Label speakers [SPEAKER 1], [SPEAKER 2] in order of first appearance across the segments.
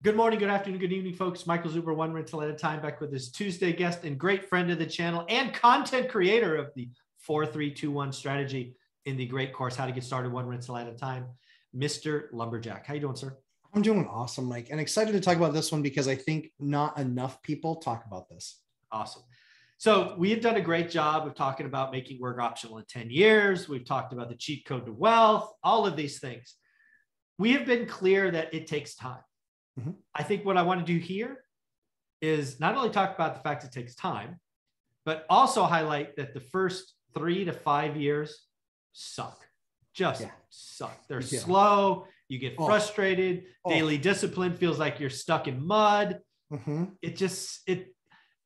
[SPEAKER 1] Good morning, good afternoon, good evening, folks. Michael Zuber, one rental at a time, back with his Tuesday guest and great friend of the channel and content creator of the 4-3-2-1 strategy in the great course, How to Get Started One Rental at a Time, Mr. Lumberjack. How you doing, sir?
[SPEAKER 2] I'm doing awesome, Mike, and excited to talk about this one because I think not enough people talk about this.
[SPEAKER 1] Awesome. So we have done a great job of talking about making work optional in 10 years. We've talked about the cheat code to wealth, all of these things. We have been clear that it takes time. Mm-hmm. I think what I want to do here is not only talk about the fact it takes time, but also highlight that the first 3 to 5 years suck. Just suck. They're slow. You get frustrated. Daily discipline feels like you're stuck in mud. Mm-hmm.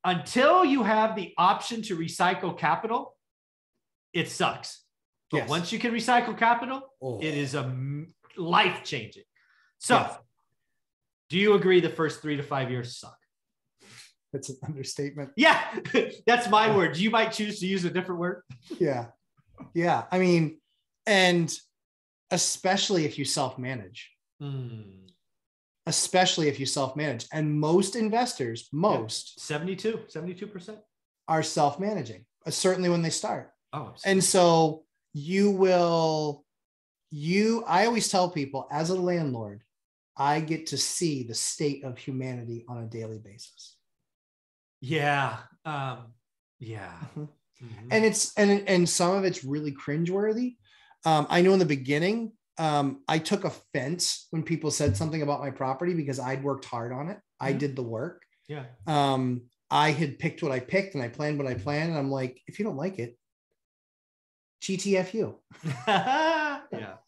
[SPEAKER 1] Until you have the option to recycle capital, it sucks. But once you can recycle capital, it is life-changing. So do you agree the first 3 to 5 years suck?
[SPEAKER 2] That's an understatement.
[SPEAKER 1] Yeah, that's my word. You might choose to use a different word.
[SPEAKER 2] Yeah. I mean, and especially if you self-manage. Especially if you self-manage. And most investors,
[SPEAKER 1] 72%
[SPEAKER 2] are self-managing, certainly when they start.
[SPEAKER 1] Oh, absolutely.
[SPEAKER 2] And so I always tell people, as a landlord, I get to see the state of humanity on a daily basis.
[SPEAKER 1] Yeah.
[SPEAKER 2] Mm-hmm. And some of it's really cringeworthy. I know in the beginning, I took offense when people said something about my property because I'd worked hard on it. I did the work.
[SPEAKER 1] Yeah.
[SPEAKER 2] I had picked what I picked and I planned what I planned. And I'm like, if you don't like it, GTFU.
[SPEAKER 1] Yeah.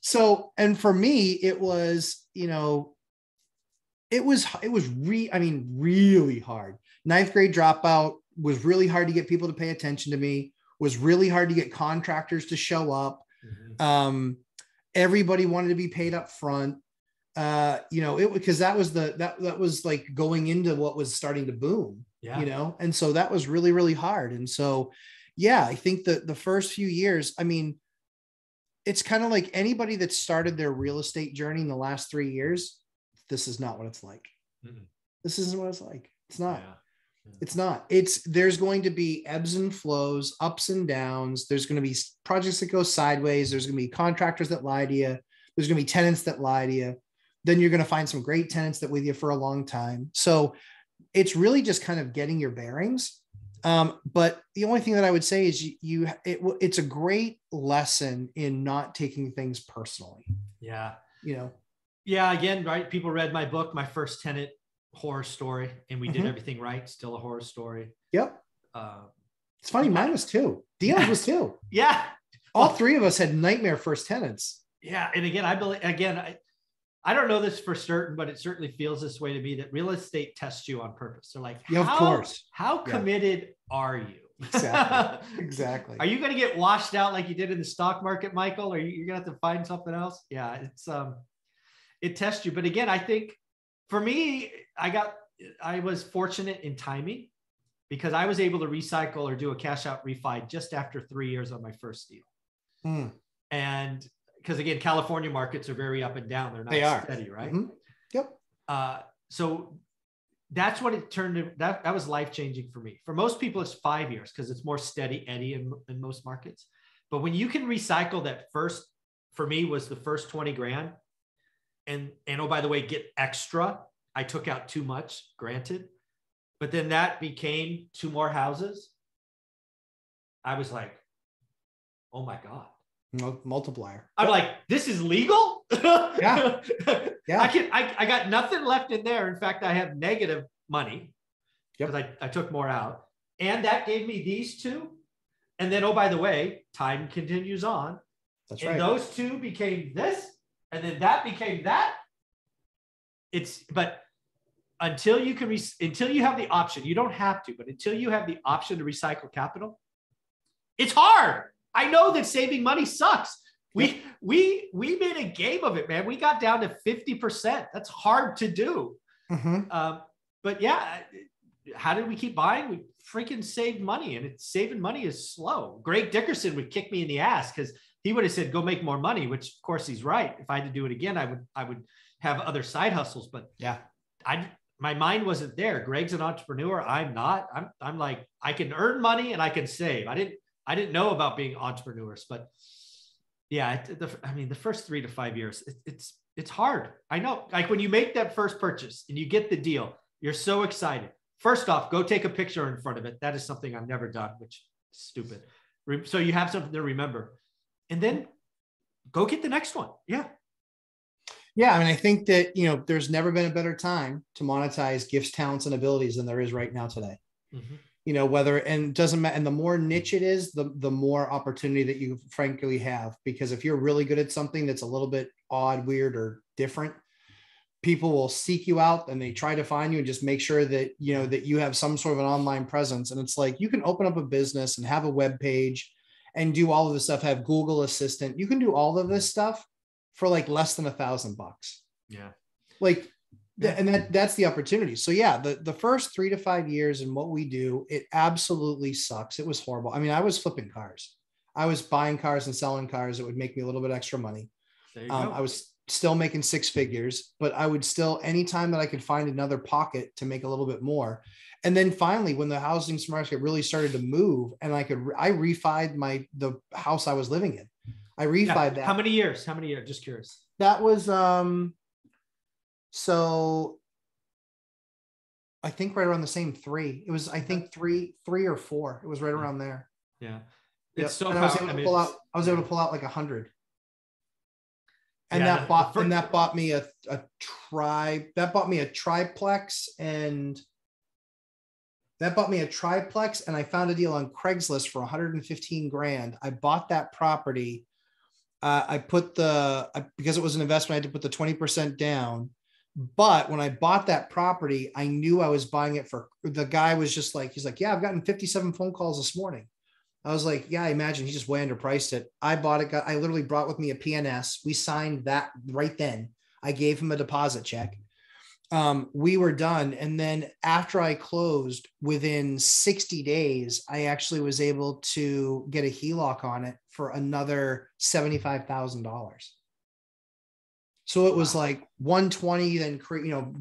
[SPEAKER 2] So, and for me, it was, it was really hard. 9th grade dropout was really hard to get people to pay attention to me, was really hard to get contractors to show up. Mm-hmm. Everybody wanted to be paid up front. Because that was like going into what was starting to boom, and so that was really, really hard. And so, I think that the first few years, it's kind of like anybody that started their real estate journey in the last 3 years, this is not what it's like. Mm-hmm. This isn't what it's like. It's not. It's not. There's going to be ebbs and flows, ups and downs. There's going to be projects that go sideways. There's going to be contractors that lie to you. There's going to be tenants that lie to you. Then you're going to find some great tenants that with you for a long time. So it's really just kind of getting your bearings. But the only thing that I would say is it's a great lesson in not taking things personally.
[SPEAKER 1] Yeah.
[SPEAKER 2] Yeah.
[SPEAKER 1] Again, right. People read my book, My First Tenant Horror Story, and we did everything right. Still a horror story.
[SPEAKER 2] Yep. It's funny. Mine was too. Dion's was too.
[SPEAKER 1] Yeah.
[SPEAKER 2] All three of us had nightmare first tenants.
[SPEAKER 1] Yeah. And again, I don't know this for certain, but it certainly feels this way to me, that real estate tests you on purpose. They're like,
[SPEAKER 2] of course.
[SPEAKER 1] How committed are you?
[SPEAKER 2] Exactly.
[SPEAKER 1] Are you going to get washed out like you did in the stock market, Michael? Or you're going to have to find something else? Yeah, it tests you. But again, I think for me, I was fortunate in timing because I was able to recycle or do a cash out refi just after 3 years on my first deal. And because again, California markets are very up and down. They're not steady, right?
[SPEAKER 2] Mm-hmm. Yep.
[SPEAKER 1] So that's what it turned to. That was life-changing for me. For most people, it's 5 years because it's more steady Eddie in most markets. But when you can recycle that first, for me, was the first 20 grand. And oh, by the way, get extra. I took out too much, granted. But then that became 2 more houses. I was like, oh my God.
[SPEAKER 2] Multiplier.
[SPEAKER 1] I'm like, this is legal?
[SPEAKER 2] Yeah.
[SPEAKER 1] I got nothing left in there. In fact, I have negative money because I took more out. And that gave me these 2. And then, oh, by the way, time continues on.
[SPEAKER 2] That's right.
[SPEAKER 1] Those 2 became this, and then that became that. But until you have the option, you don't have to, but until you have the option to recycle capital, it's hard. I know that saving money sucks. We made a game of it, man. We got down to 50%. That's hard to do. Mm-hmm. But yeah, how did we keep buying? We freaking saved money, and saving money is slow. Greg Dickerson would kick me in the ass because he would have said, go make more money, which of course he's right. If I had to do it again, I would have other side hustles, but
[SPEAKER 2] yeah,
[SPEAKER 1] my mind wasn't there. Greg's an entrepreneur. I'm not. I'm like, I can earn money and I can save. I didn't know about being entrepreneurs, but yeah, the first 3 to 5 years, it's hard. I know. Like when you make that first purchase and you get the deal, you're so excited. First off, go take a picture in front of it. That is something I've never done, which is stupid. So you have something to remember, and then go get the next one. Yeah.
[SPEAKER 2] Yeah, I mean, I think that, there's never been a better time to monetize gifts, talents, and abilities than there is right now today. Mm-hmm. And it doesn't matter. And the more niche it is, the more opportunity that you frankly have, because if you're really good at something that's a little bit odd, weird, or different, people will seek you out and they try to find you and just make sure that, that you have some sort of an online presence. And it's like, you can open up a business and have a web page and do all of this stuff, have Google Assistant. You can do all of this stuff for like less than $1,000.
[SPEAKER 1] Yeah.
[SPEAKER 2] Like, and that's the opportunity. So yeah, the first 3 to 5 years and what we do, it absolutely sucks. It was horrible. I mean, I was flipping cars. I was buying cars and selling cars. It would make me a little bit extra money.
[SPEAKER 1] There you go.
[SPEAKER 2] I was still making 6 figures, but I would still, anytime that I could find another pocket to make a little bit more. And then finally, when the housing market really started to move and I refied the house I was living in. I refied that.
[SPEAKER 1] How many years? Just curious.
[SPEAKER 2] That was, so I think right around the same 3. It was, I think 3 or 4. It was right around there.
[SPEAKER 1] Yeah.
[SPEAKER 2] It's so I was able to pull out like 100. And that bought me a triplex and I found a deal on Craigslist for 115 grand. I bought that property. Because it was an investment, I had to put the 20% down. But when I bought that property, I knew I was buying it the guy was just like, he's like, yeah, I've gotten 57 phone calls this morning. I was like, yeah, I imagine he just way underpriced it. I bought it. I literally brought with me a PNS. We signed that right then. I gave him a deposit check. We were done. And then after I closed, within 60 days, I actually was able to get a HELOC on it for another $75,000. So it was like 120, then,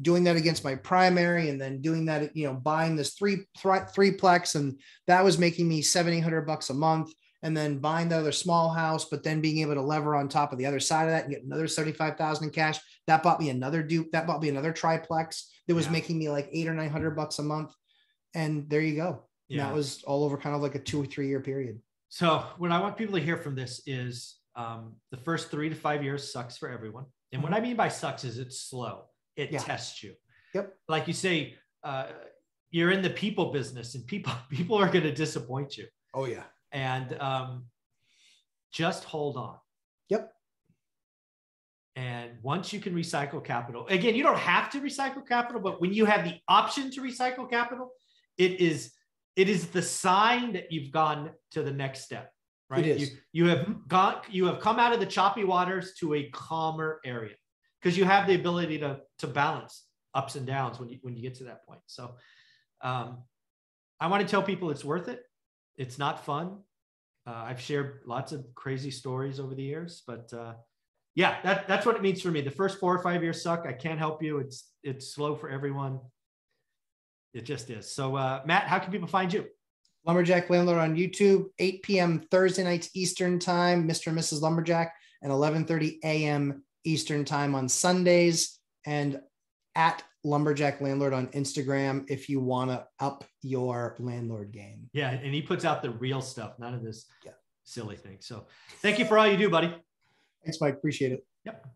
[SPEAKER 2] doing that against my primary and then doing that, buying this threeplex. And that was making me $700-800 a month. And then buying the other small house, but then being able to lever on top of the other side of that and get another 75,000 in cash. That bought me another that bought me another triplex that was making me like $800 or $900 a month. And there you go. Yeah. And that was all over kind of like a 2 or 3 year period.
[SPEAKER 1] So what I want people to hear from this is the first 3 to 5 years sucks for everyone. And what I mean by sucks is it's slow. It tests you.
[SPEAKER 2] Yep.
[SPEAKER 1] Like you say, you're in the people business and people are going to disappoint you.
[SPEAKER 2] Oh yeah.
[SPEAKER 1] And just hold on.
[SPEAKER 2] Yep.
[SPEAKER 1] And once you can recycle capital, again, you don't have to recycle capital, but when you have the option to recycle capital, it is the sign that you've gone to the next step. Right.
[SPEAKER 2] It is.
[SPEAKER 1] You have come out of the choppy waters to a calmer area because you have the ability to balance ups and downs when you get to that point. So I want to tell people it's worth it. It's not fun. I've shared lots of crazy stories over the years, but that's what it means for me. The first 4 or 5 years suck. I can't help you. It's slow for everyone. It just is. So Matt, how can people find you?
[SPEAKER 2] Lumberjack Landlord on YouTube, 8 p.m. Thursday nights Eastern time, Mr. and Mrs. Lumberjack, and 11:30 a.m. Eastern time on Sundays, and at Lumberjack Landlord on Instagram if you want to up your landlord game.
[SPEAKER 1] Yeah, and he puts out the real stuff, none of this silly thing. So thank you for all you do, buddy.
[SPEAKER 2] Thanks, Mike. Appreciate it.
[SPEAKER 1] Yep.